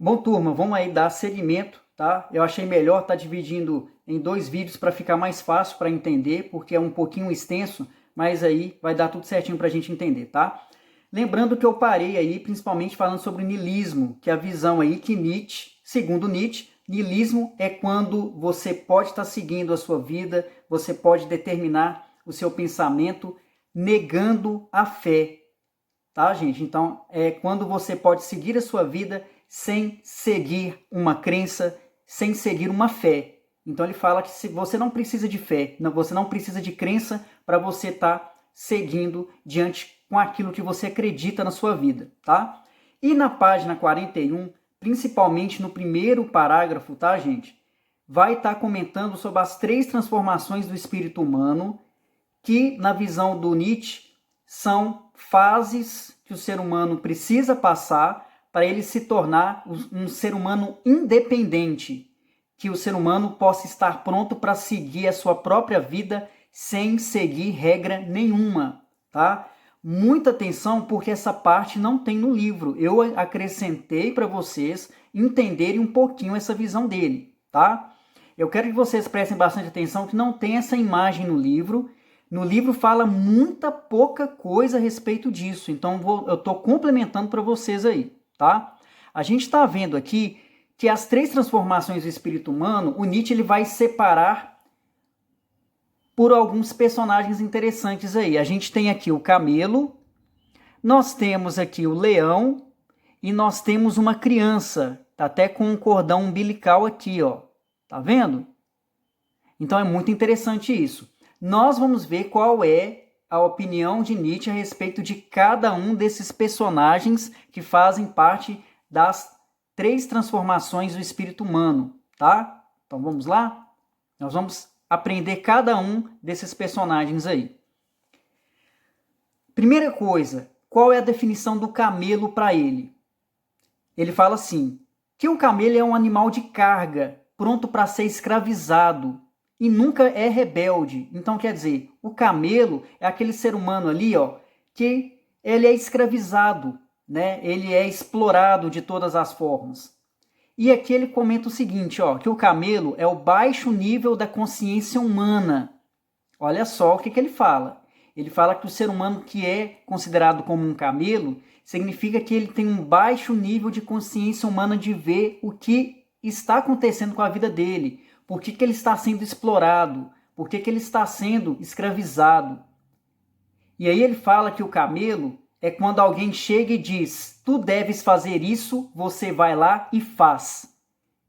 Bom, turma, vamos aí dar seguimento, tá? Eu achei melhor estar dividindo em 2 vídeos para ficar mais fácil para entender, porque é um pouquinho extenso, mas aí vai dar tudo certinho para a gente entender, tá? Lembrando que eu parei aí principalmente falando sobre niilismo, que é a visão aí que Nietzsche, segundo Nietzsche, niilismo é quando você pode estar seguindo a sua vida, você pode determinar o seu pensamento negando a fé, tá, gente? Então, é quando você pode seguir a sua vida sem seguir uma crença, sem seguir uma fé. Então ele fala que você não precisa de fé, você não precisa de crença para você estar seguindo diante com aquilo que você acredita na sua vida, tá? E na página 41, principalmente no primeiro parágrafo, tá, gente? Vai estar comentando sobre as 3 transformações do espírito humano, que na visão do Nietzsche são fases que o ser humano precisa passar para ele se tornar um ser humano independente, que o ser humano possa estar pronto para seguir a sua própria vida sem seguir regra nenhuma, tá? Muita atenção, porque essa parte não tem no livro. Eu acrescentei para vocês entenderem um pouquinho essa visão dele, tá? Eu quero que vocês prestem bastante atenção que não tem essa imagem no livro. No livro fala muita pouca coisa a respeito disso, então eu estou complementando para vocês aí, tá? A gente está vendo aqui que as 3 transformações do espírito humano, o Nietzsche ele vai separar por alguns personagens interessantes aí. A gente tem aqui o camelo, nós temos aqui o leão e nós temos uma criança, tá até com um cordão umbilical aqui, ó. Tá vendo? Então é muito interessante isso. Nós vamos ver qual é a opinião de Nietzsche a respeito de cada um desses personagens que fazem parte das 3 transformações do espírito humano, tá? Então vamos lá? Nós vamos aprender cada um desses personagens aí. Primeira coisa, qual é a definição do camelo para ele? Ele fala assim, que o camelo é um animal de carga, pronto para ser escravizado, e nunca é rebelde. Então, quer dizer, o camelo é aquele ser humano ali, ó, que ele é escravizado, né? Ele é explorado de todas as formas. E aqui ele comenta o seguinte, ó, que o camelo é o baixo nível da consciência humana. Olha só o que ele fala. Ele fala que o ser humano que é considerado como um camelo significa que ele tem um baixo nível de consciência humana de ver o que está acontecendo com a vida dele. Por que ele está sendo explorado? Por que ele está sendo escravizado? E aí ele fala que o camelo é quando alguém chega e diz, tu deves fazer isso, você vai lá e faz.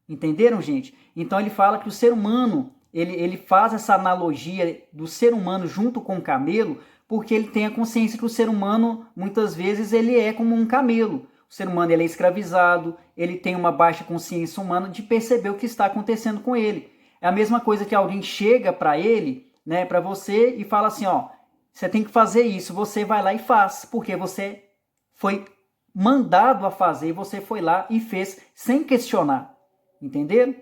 Entenderam, gente? Então ele fala que o ser humano, ele faz essa analogia do ser humano junto com o camelo, porque ele tem a consciência que o ser humano, muitas vezes, ele é como um camelo. O ser humano ele é escravizado, ele tem uma baixa consciência humana de perceber o que está acontecendo com ele. É a mesma coisa que alguém chega para ele, né, para você e fala assim, ó, você tem que fazer isso, você vai lá e faz, porque você foi mandado a fazer, você foi lá e fez sem questionar. Entenderam?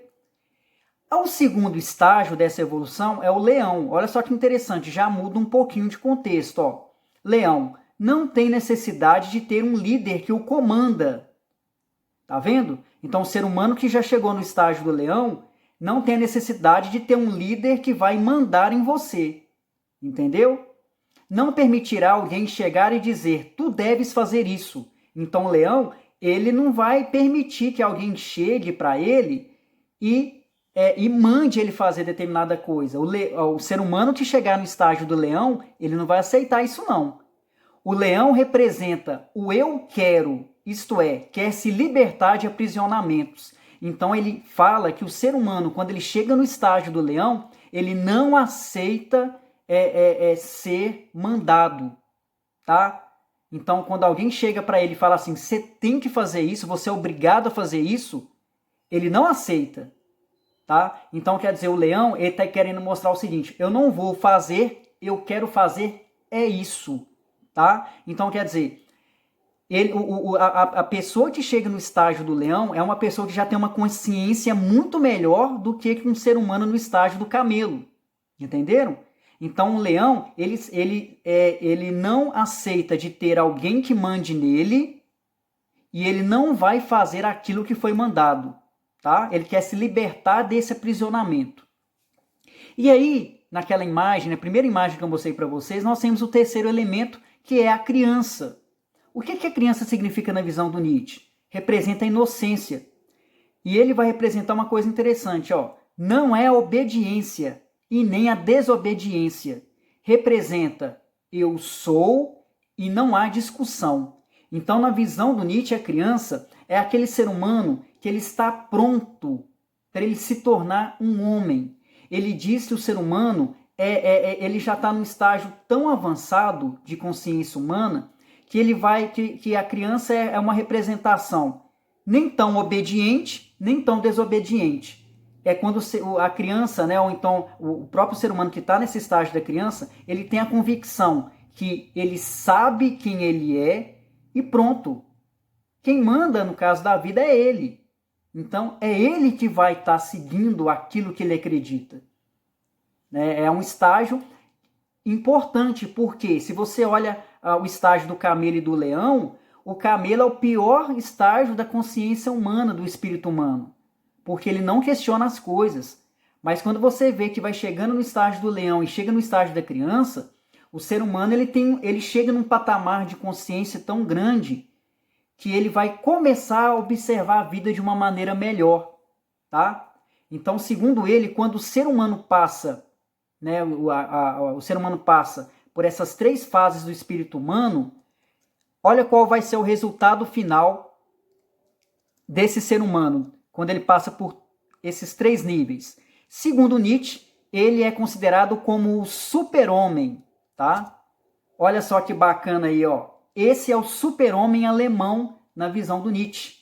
O segundo estágio dessa evolução é o leão. Olha só que interessante, já muda um pouquinho de contexto, ó. Leão não tem necessidade de ter um líder que o comanda. Tá vendo? Então o ser humano que já chegou no estágio do leão não tem a necessidade de ter um líder que vai mandar em você. Entendeu? Não permitirá alguém chegar e dizer, tu deves fazer isso. Então o leão, ele não vai permitir que alguém chegue para ele e mande ele fazer determinada coisa. O ser humano que chegar no estágio do leão, ele não vai aceitar isso não. O leão representa o eu quero, isto é, quer se libertar de aprisionamentos. Então ele fala que o ser humano, quando ele chega no estágio do leão, ele não aceita ser mandado, tá? Então quando alguém chega para ele e fala assim, você tem que fazer isso, você é obrigado a fazer isso, ele não aceita, tá? Então quer dizer, o leão, ele está querendo mostrar o seguinte, eu não vou fazer, eu quero fazer é isso. Tá? Então, quer dizer, a pessoa que chega no estágio do leão é uma pessoa que já tem uma consciência muito melhor do que um ser humano no estágio do camelo. Entenderam? Então, o leão, ele não aceita de ter alguém que mande nele e ele não vai fazer aquilo que foi mandado, tá? Ele quer se libertar desse aprisionamento. E aí, naquela imagem, na primeira imagem que eu mostrei para vocês, nós temos o terceiro elemento, que é a criança. O que a criança significa na visão do Nietzsche? Representa a inocência. E ele vai representar uma coisa interessante, ó. Não é a obediência e nem a desobediência. Representa eu sou e não há discussão. Então, na visão do Nietzsche, a criança é aquele ser humano que ele está pronto para ele se tornar um homem. Ele diz que o ser humano ele já está num estágio tão avançado de consciência humana que ele vai que a criança é uma representação nem tão obediente, nem tão desobediente. É quando a criança, né, ou então o próprio ser humano que está nesse estágio da criança, ele tem a convicção que ele sabe quem ele é e pronto. Quem manda, no caso da vida, é ele. Então, é ele que vai estar seguindo aquilo que ele acredita. É um estágio importante, porque se você olha o estágio do camelo e do leão, o camelo é o pior estágio da consciência humana, do espírito humano, porque ele não questiona as coisas. Mas quando você vê que vai chegando no estágio do leão e chega no estágio da criança, o ser humano ele chega num patamar de consciência tão grande que ele vai começar a observar a vida de uma maneira melhor, tá? Então, segundo ele, quando o ser humano passa, né, o ser humano passa por essas três fases do espírito humano, olha qual vai ser o resultado final desse ser humano, quando ele passa por esses três níveis. Segundo Nietzsche, ele é considerado como o super-homem, tá? Olha só que bacana aí, ó. Esse é o super-homem alemão na visão do Nietzsche,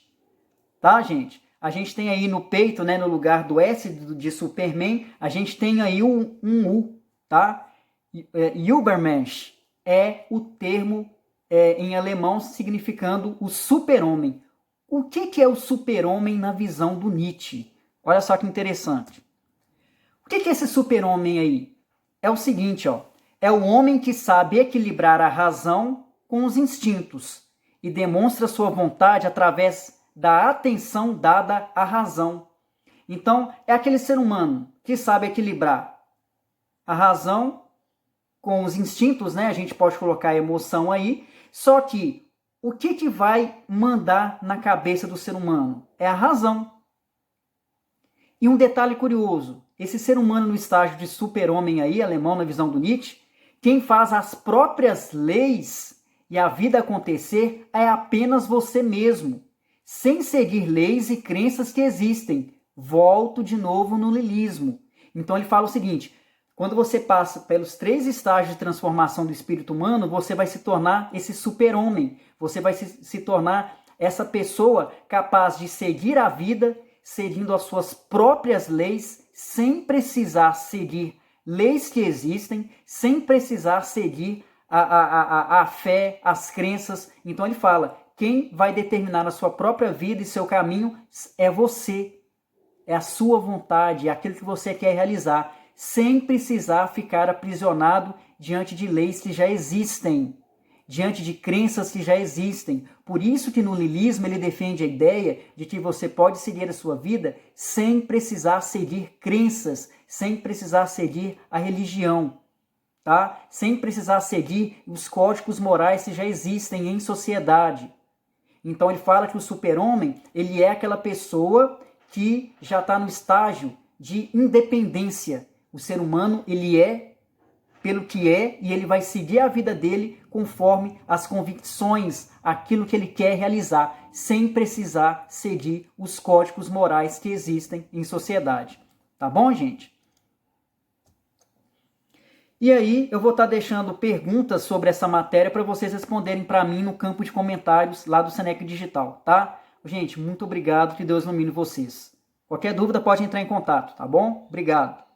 tá, gente? A gente tem aí no peito, né, no lugar do S de Superman, a gente tem aí um U, tá? Übermensch é o termo em alemão significando o super-homem. O que é o super-homem na visão do Nietzsche? Olha só que interessante. O que é esse super-homem aí? É o seguinte, ó. É o homem que sabe equilibrar a razão com os instintos e demonstra sua vontade através da atenção dada à razão. Então, é aquele ser humano que sabe equilibrar a razão com os instintos, né? A gente pode colocar a emoção aí, só que o que vai mandar na cabeça do ser humano? É a razão. E um detalhe curioso, esse ser humano no estágio de super-homem aí, alemão na visão do Nietzsche, quem faz as próprias leis e a vida acontecer é apenas você mesmo, sem seguir leis e crenças que existem. Volto de novo no lilismo. Então ele fala o seguinte, quando você passa pelos três estágios de transformação do espírito humano, você vai se tornar esse super-homem, você vai se tornar essa pessoa capaz de seguir a vida, seguindo as suas próprias leis, sem precisar seguir leis que existem, sem precisar seguir a fé, as crenças. Então ele fala, quem vai determinar a sua própria vida e seu caminho é você. É a sua vontade, é aquilo que você quer realizar, sem precisar ficar aprisionado diante de leis que já existem, diante de crenças que já existem. Por isso que no lilismo ele defende a ideia de que você pode seguir a sua vida sem precisar seguir crenças, sem precisar seguir a religião, tá? Sem precisar seguir os códigos morais que já existem em sociedade. Então ele fala que o super-homem, ele é aquela pessoa que já está no estágio de independência. O ser humano, ele é pelo que é e ele vai seguir a vida dele conforme as convicções, aquilo que ele quer realizar, sem precisar seguir os códigos morais que existem em sociedade. Tá bom, gente? E aí eu vou estar deixando perguntas sobre essa matéria para vocês responderem para mim no campo de comentários lá do Seneca Digital, tá? Gente, muito obrigado, que Deus ilumine vocês. Qualquer dúvida pode entrar em contato, tá bom? Obrigado.